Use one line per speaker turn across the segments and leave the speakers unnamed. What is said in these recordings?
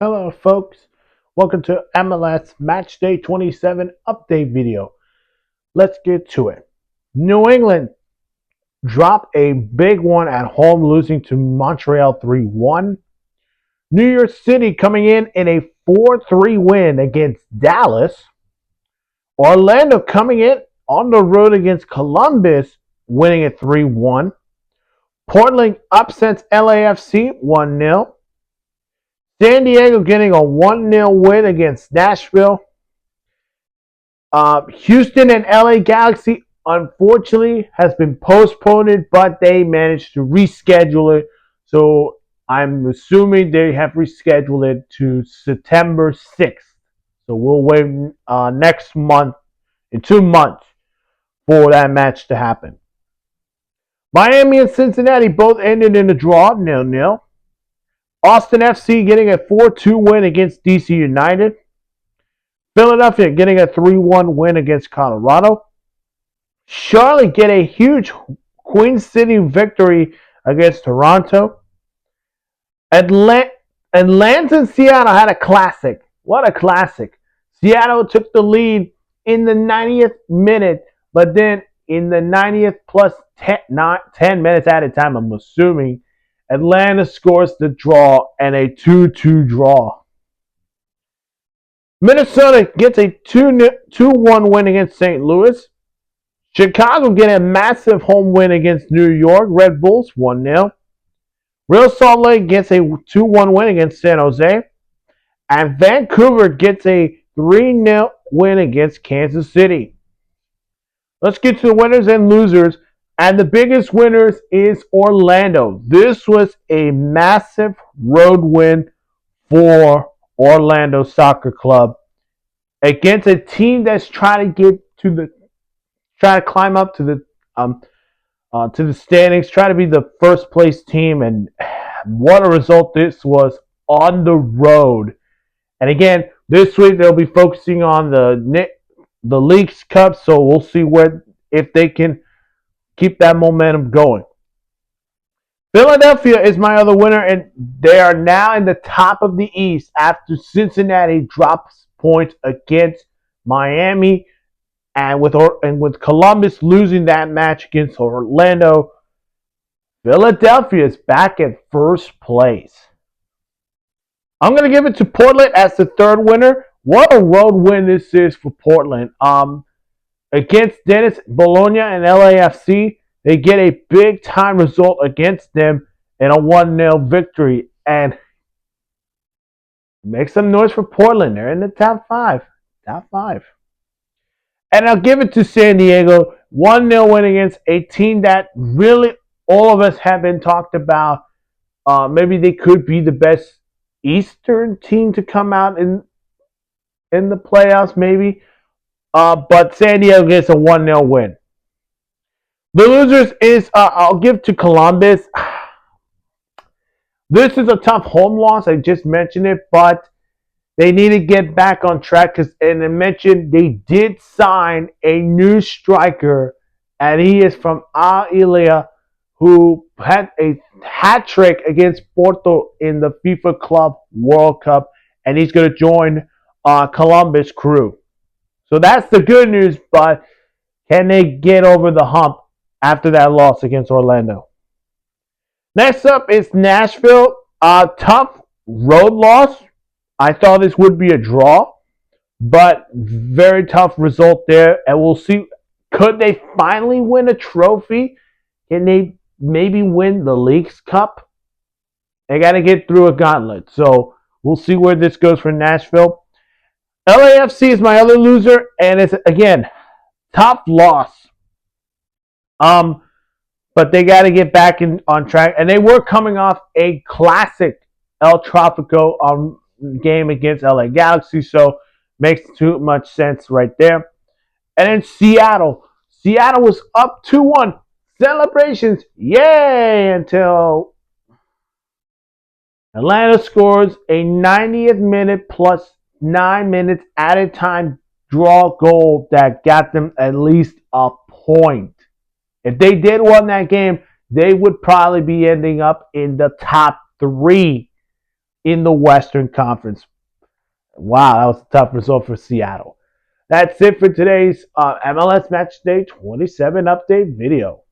Hello, folks. Welcome to MLS Matchday 27 update video. Let's get to it. New England dropped a big one at home, losing to Montreal 3-1. New York City coming in a 4-3 win against Dallas. Orlando coming in on the road against Columbus, winning at 3-1. Portland upsets LAFC 1-0. San Diego getting a 1-0 win against Nashville. Houston and LA Galaxy, unfortunately, has been postponed, but they managed to reschedule it. So I'm assuming they have rescheduled it to September 6th. So we'll wait next month, in 2 months, for that match to happen. Miami and Cincinnati both ended in a draw, 0-0. Austin FC getting a 4-2 win against DC United. Philadelphia getting a 3-1 win against Colorado. Charlotte get a huge Queen City victory against Toronto. Atlanta and Seattle had a classic. What a classic. Seattle took the lead in the 90th minute, but then in the 90th plus 10 minutes at a time, I'm assuming, Atlanta scores the draw and a 2-2 draw. Minnesota gets a 2-1 win against St. Louis. Chicago get a massive home win against New York Red Bulls, 1-0. Real Salt Lake gets a 2-1 win against San Jose. And Vancouver gets a 3-0 win against Kansas City. Let's get to the winners and losers. And the biggest winners is Orlando. This was a massive road win for Orlando Soccer Club against a team that's trying to climb up to the standings, try to be the first place team, and what a result this was on the road. And again, this week they'll be focusing on the Leagues Cup, so we'll see if they can keep that momentum going. Philadelphia is my other winner, and they are now in the top of the East after Cincinnati drops points against Miami, and with Columbus losing that match against Orlando, Philadelphia is back at first place. I'm going to give it to Portland as the third winner. What a road win this is for Portland. Against Dennis Bologna and LAFC, they get a big time result against them in a 1-0 victory. And make some noise for Portland. They're in the top five. Top five. And I'll give it to San Diego. 1-0 win against a team that really all of us have been talked about. Maybe they could be the best Eastern team to come out in the playoffs, maybe. But San Diego gets a 1-0 win. The losers is, I'll give to Columbus. This is a tough home loss. I just mentioned it, but they need to get back on track and I mentioned they did sign a new striker, and he is from Al-Ilia, who had a hat trick against Porto in the FIFA Club World Cup, and he's going to join Columbus crew. So that's the good news, but can they get over the hump after that loss against Orlando? Next up is Nashville. Tough road loss. I thought this would be a draw, but very tough result there. And we'll see, could they finally win a trophy? Can they maybe win the Leagues Cup? They got to get through a gauntlet. So we'll see where this goes for Nashville. LAFC is my other loser, and it's, again, tough loss. But they got to get back on track. And they were coming off a classic El Tráfico game against LA Galaxy, so makes too much sense right there. And then Seattle. Seattle was up 2-1. Celebrations, yay, until Atlanta scores a 90th minute plus 9 minutes added time draw goal that got them at least a point. If they did win that game, they would probably be ending up in the top 3 in the Western Conference. Wow, that was a tough result for Seattle. That's it for today's MLS Matchday 27 update video.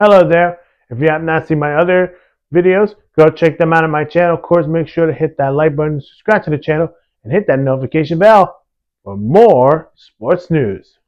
Hello there. If you have not seen my other videos, go check them out on my channel. Of course, make sure to hit that like button, subscribe to the channel, and hit that notification bell for more sports news.